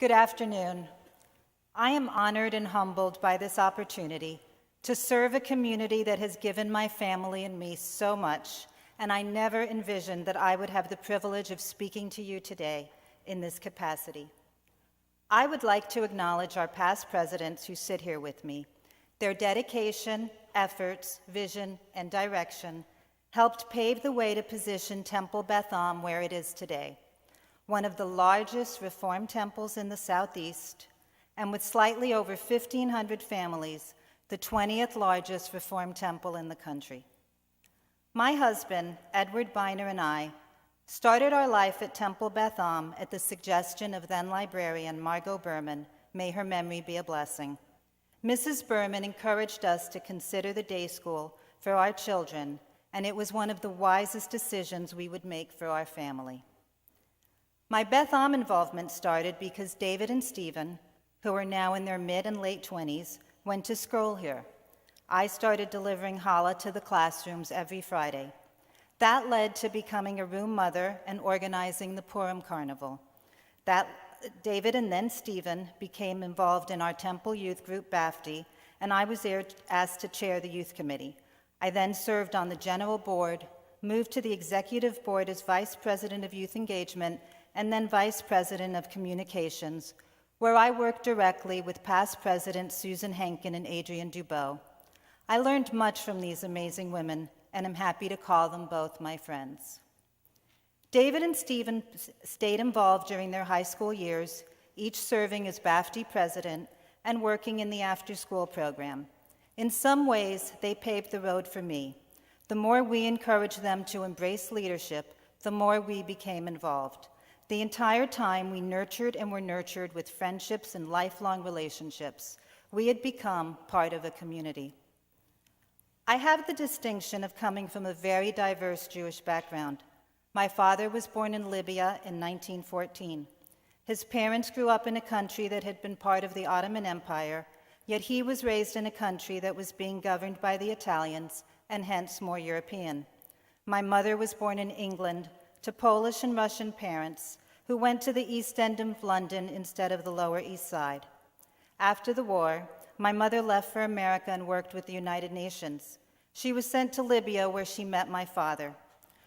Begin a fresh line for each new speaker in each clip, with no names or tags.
Good afternoon. I am honored and humbled by this opportunity to serve a community that has given my family and me so much, and I never envisioned that I would have the privilege of speaking to you today in this capacity. I would like to acknowledge our past presidents who sit here with me. Their dedication, efforts, vision, and direction helped pave the way to position Temple Beth Am where it is today, one of the largest Reformed temples in the Southeast, and with slightly over 1,500 families, the 20th largest Reformed temple in the country. My husband, Edward Beiner, and I started our life at Temple Beth Am at the suggestion of then librarian Margot Berman, may her memory be a blessing. Mrs. Berman encouraged us to consider the day school for our children, and it was one of the wisest decisions we would make for our family. My Beth Am involvement started because David and Stephen, who are now in their mid and late 20s, went to school here. I started delivering challah to the classrooms every Friday. That led to becoming a room mother and organizing the Purim Carnival. David and then Stephen became involved in our temple youth group, BAFTI, and I was asked to chair the youth committee. I then served on the general board, moved to the executive board as vice president of youth engagement, and then vice president of communications, where I worked directly with past presidents Susan Henkin and Adrienne Dubois. I learned much from these amazing women, and I'm happy to call them both my friends. David and Stephen stayed involved during their high school years, each serving as BAFTI president and working in the after-school program. In some ways, they paved the road for me. The more we encouraged them to embrace leadership, the more we became involved. The entire time, we nurtured and were nurtured with friendships and lifelong relationships. We had become part of a community. I have the distinction of coming from a very diverse Jewish background. My father was born in Libya in 1914. His parents grew up in a country that had been part of the Ottoman Empire, yet he was raised in a country that was being governed by the Italians and hence more European. My mother was born in England to Polish and Russian parents who went to the East End of London instead of the Lower East Side. After the war, my mother left for America and worked with the United Nations. She was sent to Libya, where she met my father.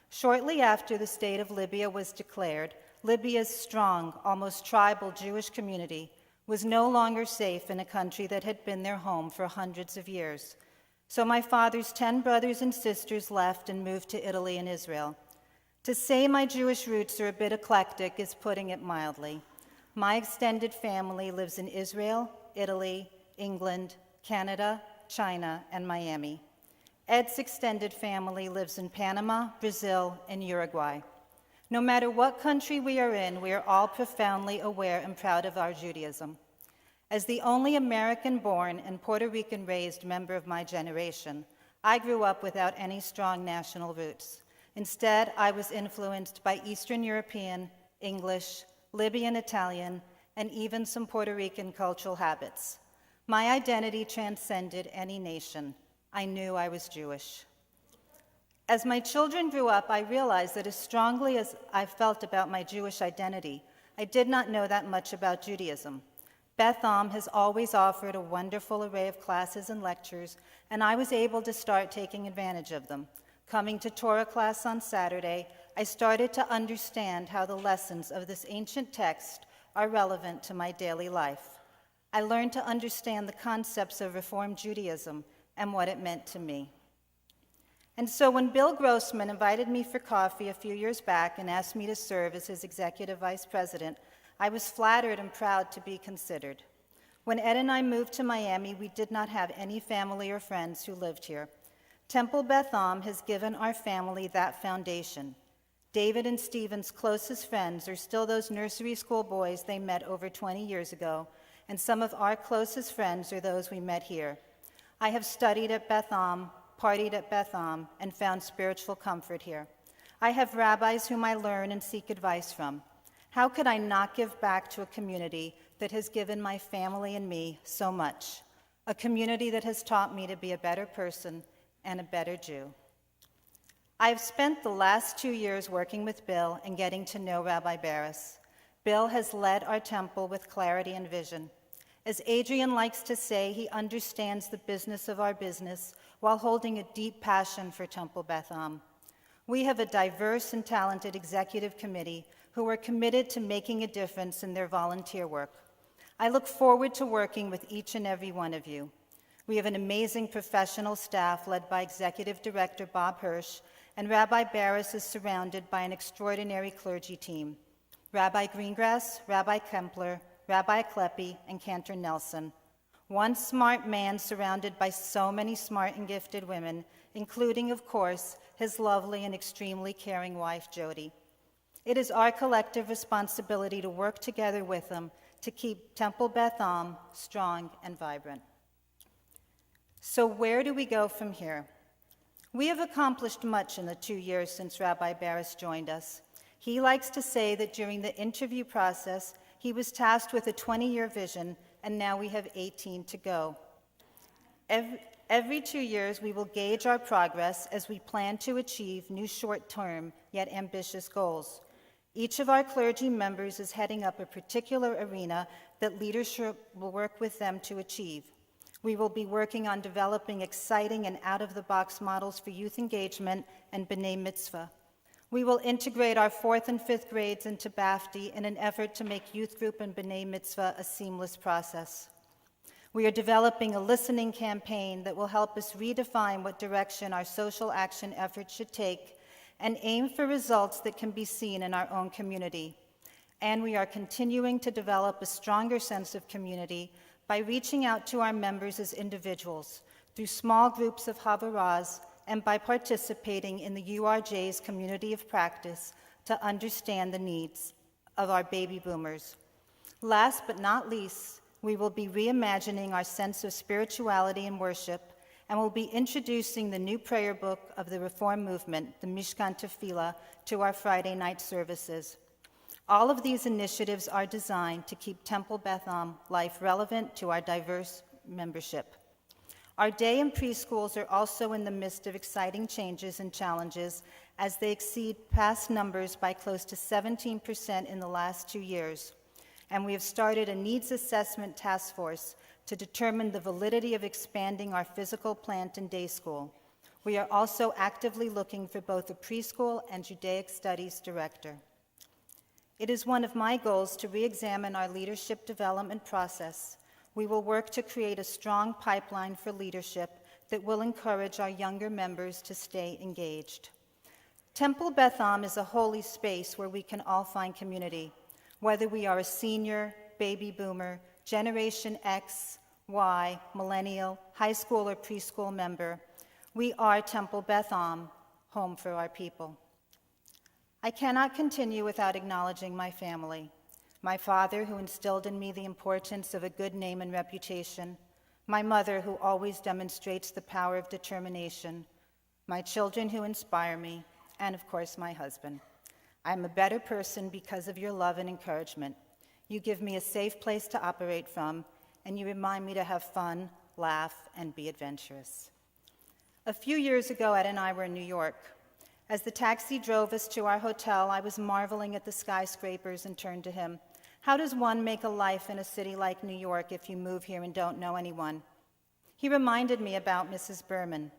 Shortly after the state of Libya was declared, Libya's strong, almost tribal Jewish community was no longer safe in a country that had been their home for hundreds of years. So my father's 10 brothers and sisters left and moved to Italy and Israel. To say my Jewish roots are a bit eclectic is putting it mildly. My extended family lives in Israel, Italy, England, Canada, China, and Miami. Ed's extended family lives in Panama, Brazil, and Uruguay. No matter what country we are in, we are all profoundly aware and proud of our Judaism. As the only American-born and Puerto Rican-raised member of my generation, I grew up without any strong national roots. Instead, I was influenced by Eastern European, English, Libyan, Italian, and even some Puerto Rican cultural habits. My identity transcended any nation. I knew I was Jewish. As my children grew up, I realized that as strongly as I felt about my Jewish identity, I did not know that much about Judaism. Beth Am has always offered a wonderful array of classes and lectures, and I was able to start taking advantage of them. Coming to Torah class on Saturday, I started to understand how the lessons of this ancient text are relevant to my daily life. I learned to understand the concepts of Reform Judaism and what it meant to me. And so when Bill Grossman invited me for coffee a few years back and asked me to serve as his executive vice president, I was flattered and proud to be considered. When Ed and I moved to Miami, we did not have any family or friends who lived here. Temple Beth Am has given our family that foundation. David and Stephen's closest friends are still those nursery school boys they met over 20 years ago, and some of our closest friends are those we met here. I have studied at Beth Am, partied at Beth Am, and found spiritual comfort here. I have rabbis whom I learn and seek advice from. How could I not give back to a community that has given my family and me so much? A community that has taught me to be a better person and a better Jew. I have spent the last 2 years working with Bill and getting to know Rabbi Barris. Bill has led our temple with clarity and vision. As Adrian likes to say, he understands the business of our business while holding a deep passion for Temple Beth Am. We have a diverse and talented executive committee who are committed to making a difference in their volunteer work. I look forward to working with each and every one of you. We have an amazing professional staff led by Executive Director Bob Hirsch, and Rabbi Barris is surrounded by an extraordinary clergy team. Rabbi Greengrass, Rabbi Kempler, Rabbi Kleppe, and Cantor Nelson. One smart man surrounded by so many smart and gifted women, including, of course, his lovely and extremely caring wife, Jody. It is our collective responsibility to work together with them to keep Temple Beth Am strong and vibrant. So where do we go from here? We have accomplished much in the 2 years since Rabbi Barris joined us. He likes to say that during the interview process, he was tasked with a 20-year vision, and now we have 18 to go. Every 2 years, we will gauge our progress as we plan to achieve new short-term, yet ambitious goals. Each of our clergy members is heading up a particular arena that leadership will work with them to achieve. We will be working on developing exciting and out-of-the-box models for youth engagement and B'nai Mitzvah. We will integrate our 4th and 5th grades into BAFTI in an effort to make youth group and B'nai Mitzvah a seamless process. We are developing a listening campaign that will help us redefine what direction our social action efforts should take and aim for results that can be seen in our own community. And we are continuing to develop a stronger sense of community by reaching out to our members as individuals through small groups of Havaraz and by participating in the URJ's community of practice to understand the needs of our baby boomers. Last but not least, we will be reimagining our sense of spirituality and worship, and will be introducing the new prayer book of the Reform movement, the Mishkan Tefillah, to our Friday night services. All of these initiatives are designed to keep Temple Beth Am life relevant to our diverse membership. Our day and preschools are also in the midst of exciting changes and challenges as they exceed past numbers by close to 17% in the last 2 years. And we have started a needs assessment task force to determine the validity of expanding our physical plant and day school. We are also actively looking for both a preschool and Judaic studies director. It is one of my goals to re-examine our leadership development process. We will work to create a strong pipeline for leadership that will encourage our younger members to stay engaged. Temple Beth Am is a holy space where we can all find community, whether we are a senior, baby boomer, Generation X, Y, millennial, high school or preschool member. We are Temple Beth Am, home for our people. I cannot continue without acknowledging my family. My father, who instilled in me the importance of a good name and reputation. My mother, who always demonstrates the power of determination. My children, who inspire me. And of course, my husband. I'm a better person because of your love and encouragement. You give me a safe place to operate from, and you remind me to have fun, laugh, and be adventurous. A few years ago, Ed and I were in New York. As the taxi drove us to our hotel, I was marveling at the skyscrapers and turned to him. How does one make a life in a city like New York if you move here and don't know anyone? He reminded me about Mrs. Berman.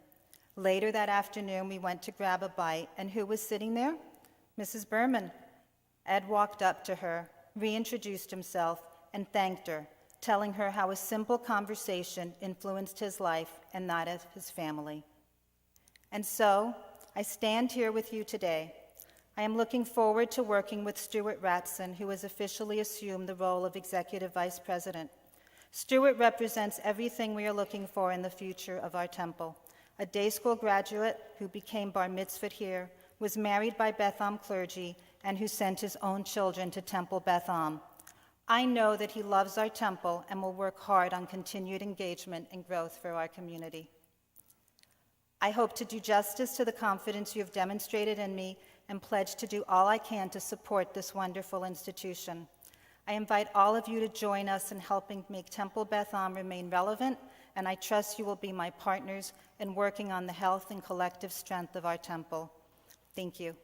Later that afternoon, we went to grab a bite, and who was sitting there? Mrs. Berman. Ed walked up to her, reintroduced himself, and thanked her, telling her how a simple conversation influenced his life and that of his family. And so, I stand here with you today. I am looking forward to working with Stuart Ratson, who has officially assumed the role of Executive Vice President. Stuart represents everything we are looking for in the future of our temple. A day school graduate who became bar mitzvahed here, was married by Beth Am clergy, and who sent his own children to Temple Beth Am. I know that he loves our temple and will work hard on continued engagement and growth for our community. I hope to do justice to the confidence you have demonstrated in me and pledge to do all I can to support this wonderful institution. I invite all of you to join us in helping make Temple Beth Am remain relevant, and I trust you will be my partners in working on the health and collective strength of our temple. Thank you.